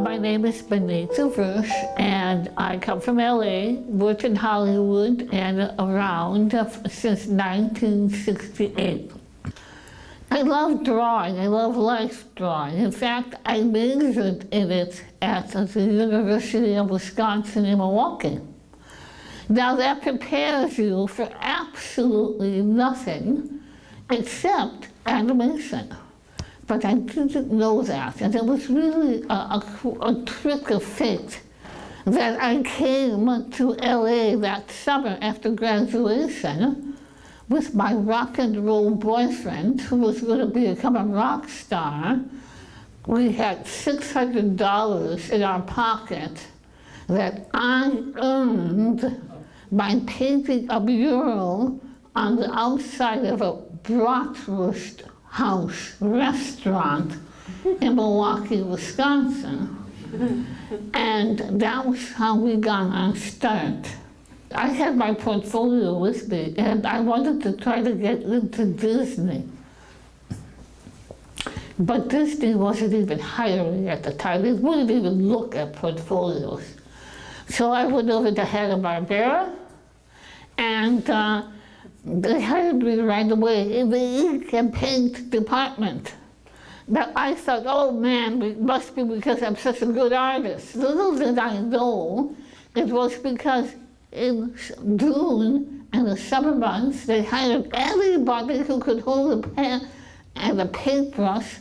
My name is Bonita Versh, and I come from LA, worked in Hollywood and around since 1968. I love drawing. I love life drawing. In fact, I majored in it at the University of Wisconsin in Milwaukee. Now that prepares you for absolutely nothing except animation. But I didn't know that, and it was really a trick of fate that I came to LA that summer after graduation with my rock and roll boyfriend who was going to become a rock star. We had $600 in our pocket that I earned by painting a mural on the outside of a bratwurst house restaurant in Milwaukee, Wisconsin. And that was how we got our start. I had my portfolio with me, and I wanted to try to get into Disney. But Disney wasn't even hiring at the time. They wouldn't even look at portfolios. So I went over to Hanna-Barbera, and they hired me right away in the ink and paint department. Now I thought, oh man, it must be because I'm such a good artist. Little did I know, it was because in June and the summer months, they hired anybody who could hold a pen and a paintbrush,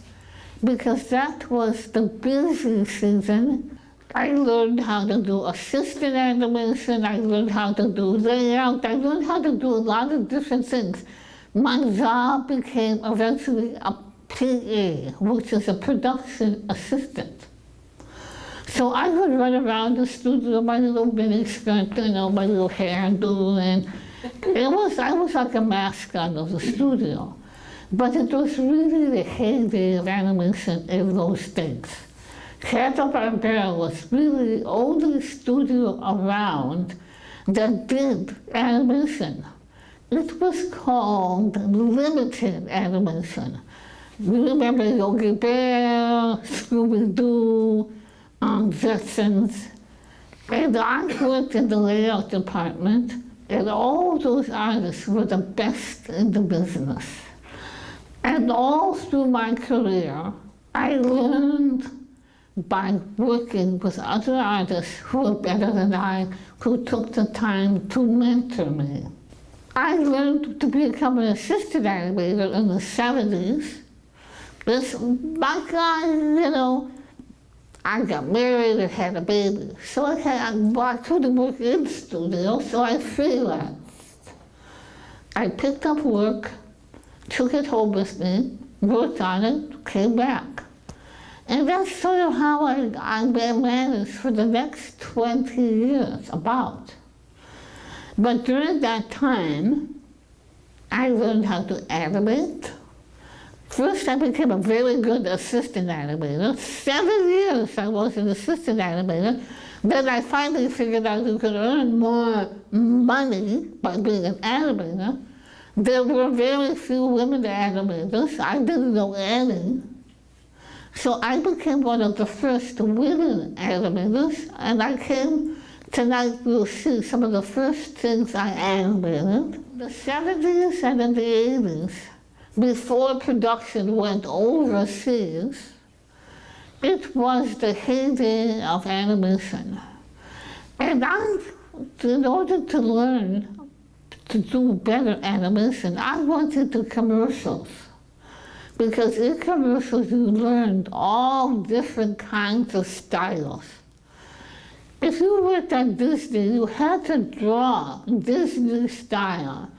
because that was the busy season. I learned how to do assistant animation, I learned how to do layout, I learned how to do a lot of different things. My job became eventually a PA, which is a production assistant. So I would run around the studio, my little mini skirt, you know, my little hairdo, and I was like a mascot of the studio. But it was really the heyday of animation in those days. Hanna-Barbera was really the only studio around that did animation. It was called limited animation. You remember Yogi Bear, Scooby-Doo, Jetsons. And I worked in the layout department, and all those artists were the best in the business. And all through my career, I learned by working with other artists who were better than I, who took the time to mentor me. I learned to become an assistant animator in the 70s. My guy, you know, I got married and had a baby. So I couldn't work in studio, so I freelanced. I picked up work, took it home with me, worked on it, came back. And that's sort of how I managed for the next 20 years, about. But during that time, I learned how to animate. First, I became a very good assistant animator. 7 years I was an assistant animator. Then I finally figured out you could earn more money by being an animator. There were very few women animators. I didn't know any. So I became one of the first women animators, and I came tonight, you'll see some of the first things I animated. The 70s and in the 80s, before production went overseas, it was the heyday of animation. And in order to learn to do better animation, I went into commercials. Because in commercials you learned all different kinds of styles. If you worked at Disney, you had to draw Disney style.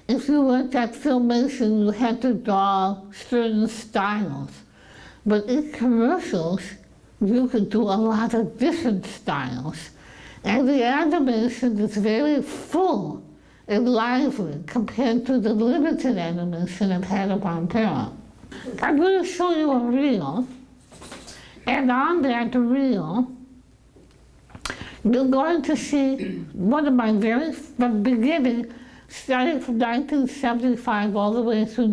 If you worked at Filmation, you had to draw certain styles. But in commercials, you could do a lot of different styles. And the animation is very full and lively compared to the limited animation of Hanna-Barbera. I'm going to show you a reel, and on that reel, you're going to see one of my very beginning, starting from 1975 all the way through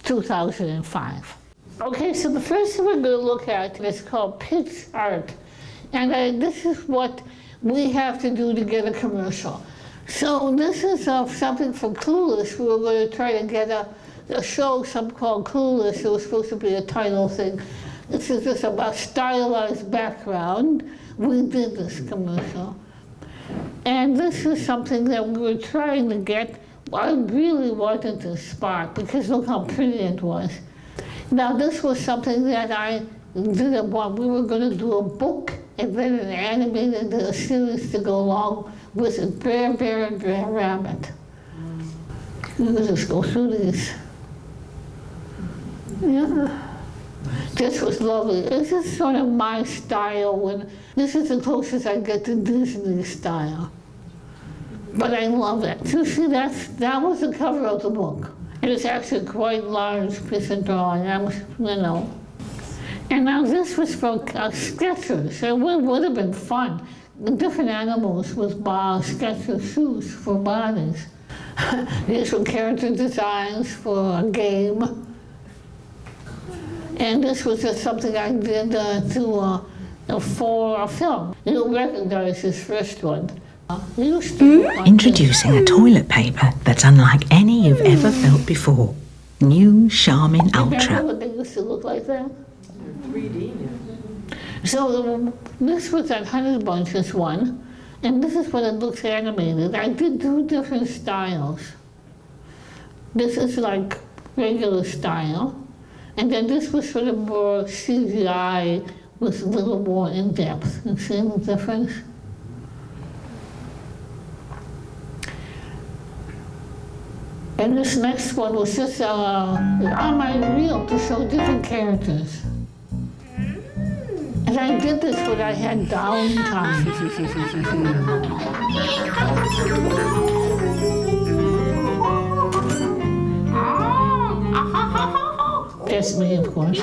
2005. Okay, so the first thing we're going to look at is called pitch art. And this is what we have to do to get a commercial. So this is something from Clueless. We were going to try to get a show, something called Clueless. It was supposed to be a title thing. This is just about stylized background. We did this commercial. And this is something that we were trying to get. I really wanted this spot because look how pretty it was. Now this was something that I didn't want. We were going to do a book and then an animated series to go along with it, Bear, and Rabbit. Let just go through these. Yeah. This was lovely. This is sort of my style. This is the closest I get to Disney style. But I love it. So see, that was the cover of the book. And it's actually quite large piece of drawing. And now this was from Skechers. It would have been fun. The different animals with Skechers shoes for bodies. These were character designs for a game. And this was just something I did for a film. You'll recognize this first one. Introducing a toilet paper that's unlike any you've ever felt before. New Charmin Ultra. Remember what they used to look like that? 3D. So this was that Honey Bunches one, and this is what it looks animated. I did 2 different styles. This is like regular style, and then this was sort of more CGI with a little more in depth. You see the difference? And this next one was just on my reel to show different characters. And I did this when I had downtime. That's me, of course.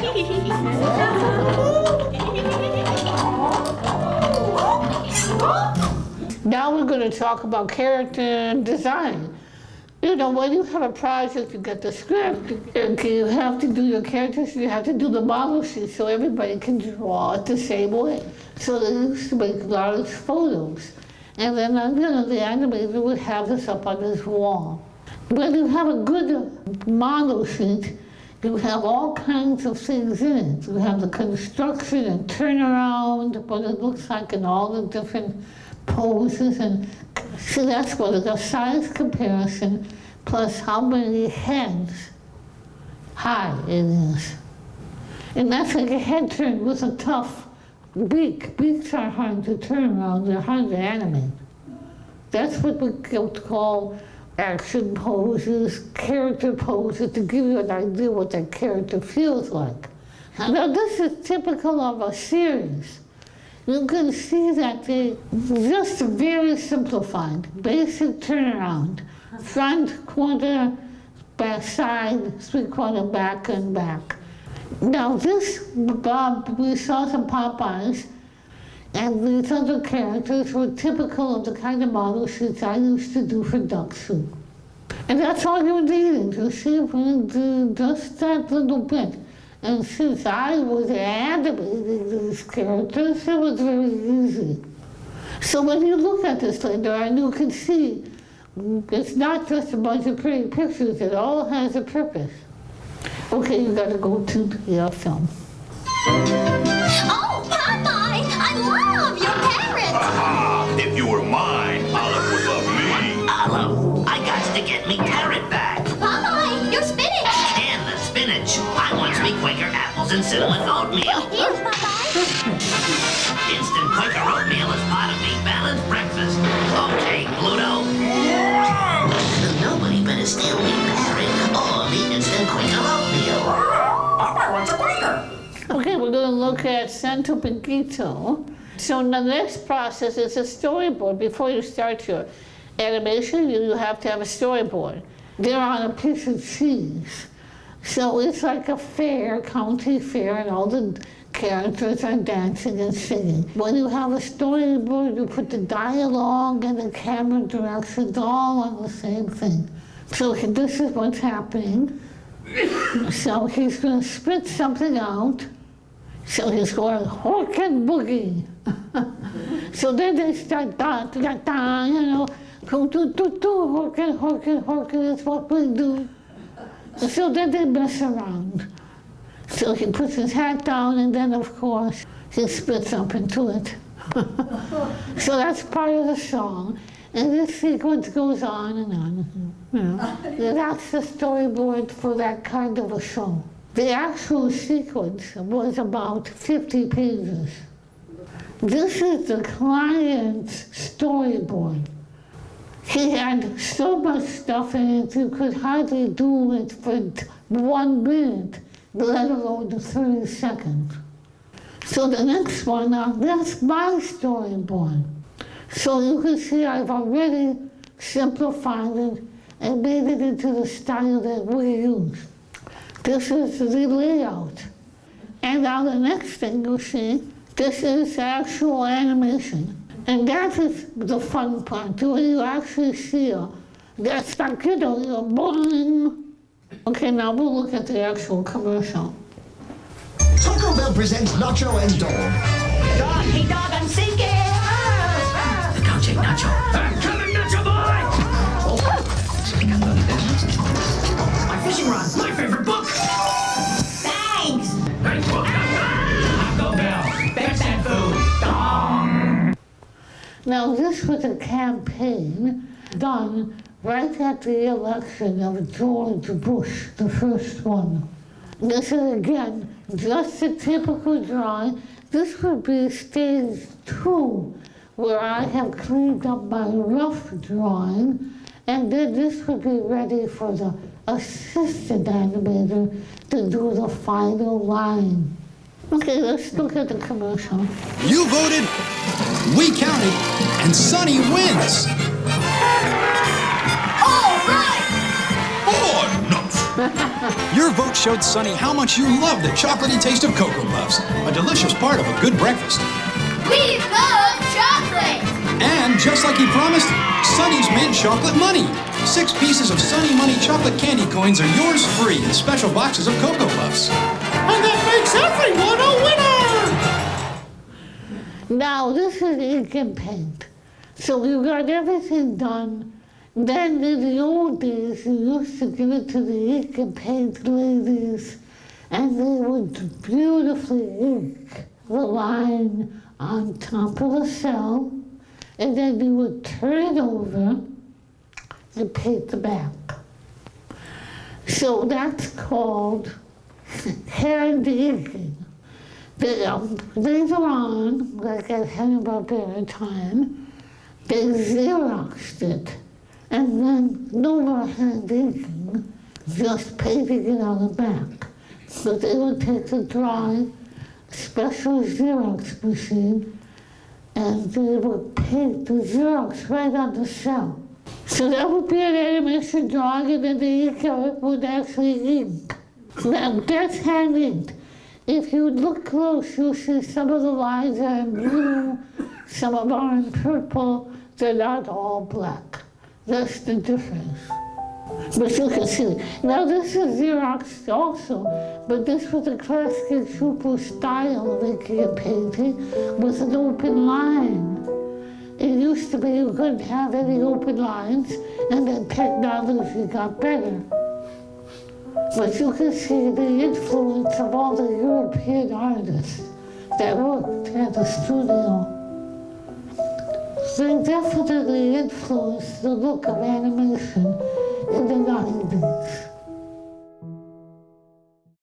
Now we're going to talk about character design. You know, when you have a project, you get the script, you have to do your characters, you have to do the model sheet so everybody can draw it the same way. So they used to make large photos. And then, the animator would have this up on his wall. When you have a good model sheet, you have all kinds of things in it. You have the construction and turnaround, what it looks like in all the different poses, and so that's what the size comparison plus how many heads high it is. And that's like a head turn with a tough beak. Beaks are hard to turn around, they're hard to animate. That's what we call action poses, character poses, to give you an idea what that character feels like. Now this is typical of a series. You can see that they just very simplified, basic turnaround, front, quarter, back side, 3/4 back and back. Now this, we saw some Popeyes, and these other characters were typical of the kind of model sheets I used to do for Duck Soup. And that's all you needed, you see, just that little bit. And since I was animating these characters, it was very easy. So when you look at this later on, you can see it's not just a bunch of pretty pictures, it all has a purpose. Okay, you gotta go to the film. Oh, Popeye, I love your parrot. If you were mine, Olive would love me. Olive, I got to get me carrot back. Popeye, your spinach. And the spinach. I want me Quaker apples and cinnamon oatmeal. Here's Popeye. Instant Quaker oatmeal is part of me balanced breakfast. Okay, Pluto. Nobody better steal me parrot or me instant Quaker oatmeal. Popeye wants a Quaker. Okay, we're going to look at Santo Pinguito. So the next process is a storyboard. Before you start your animation, you have to have a storyboard. They're on a piece of cheese. So it's like a fair, county fair, and all the characters are dancing and singing. When you have a storyboard, you put the dialogue and the camera directions all on the same thing. So this is what's happening. So he's going to spit something out. So he's going, hork and boogie. So then they start, da, da, da, you know, go, do, hork and, that's what we do. So then they mess around. So he puts his hat down, and then, of course, he spits up into it. So that's part of the song. And this sequence goes on and on. You know. That's the storyboard for that kind of a show. The actual sequence was about 50 pages. This is the client's storyboard. He had so much stuff in it, you could hardly do it for 1 minute, let alone 30 seconds. So the next one, that's my storyboard. So you can see I've already simplified it and made it into the style that we use. This is the layout. And now the next thing you see, this is actual animation. And that is the fun part, when you actually see that's like, you know, you're boing. Okay, now we'll look at the actual commercial. Taco Bell presents Nacho and Dog. Dog, hey dog, I'm sinking! Look out, Jake, Nacho. I'm coming, Nacho boy! My fishing rod, my favorite book! Thanks! Nice book! Taco Bell, best at food! Dong! Now this was a campaign done right at the election of George Bush, the first one. This is again just a typical drawing. This would be stage 2, where I have cleaned up my rough drawing, and then this would be ready for the assistant animator to do the final line. Okay, let's look at the commercial. You voted, we counted, and Sonny wins. All right! Oh, nuts! Your vote showed Sonny how much you love the chocolatey taste of Cocoa Puffs, a delicious part of a good breakfast. We love chocolate! And just like he promised, Sonny's made chocolate money. 6 pieces of Sonny Money chocolate candy coins are yours free in special boxes of Cocoa Puffs. And that makes everyone a winner! Now this is ink and paint. So you got everything done. Then in the old days, you used to give it to the ink and paint ladies, and they would beautifully ink the line on top of the cell, and then you would turn it over and paint the back. So that's called hand inking. Later on, like at Hanna-Barbera time, they Xeroxed it. And then no more hand inking, just painting it on the back. So they would take the drawing, special Xerox machine, and they would paint the Xerox right on the cell. So that would be an animation drawing, and then the inker would actually ink. Now that's hand inked. If you look close, you'll see some of the lines are in blue, some of them are in purple. They're not all black. That's the difference. But you can see. Now this is Xerox also, but this was a classic super style of inking and painting with an open line. It used to be you couldn't have any open lines, and then technology got better. But you can see the influence of all the European artists that worked at the studio. They definitely influenced the look of animation in the 90s.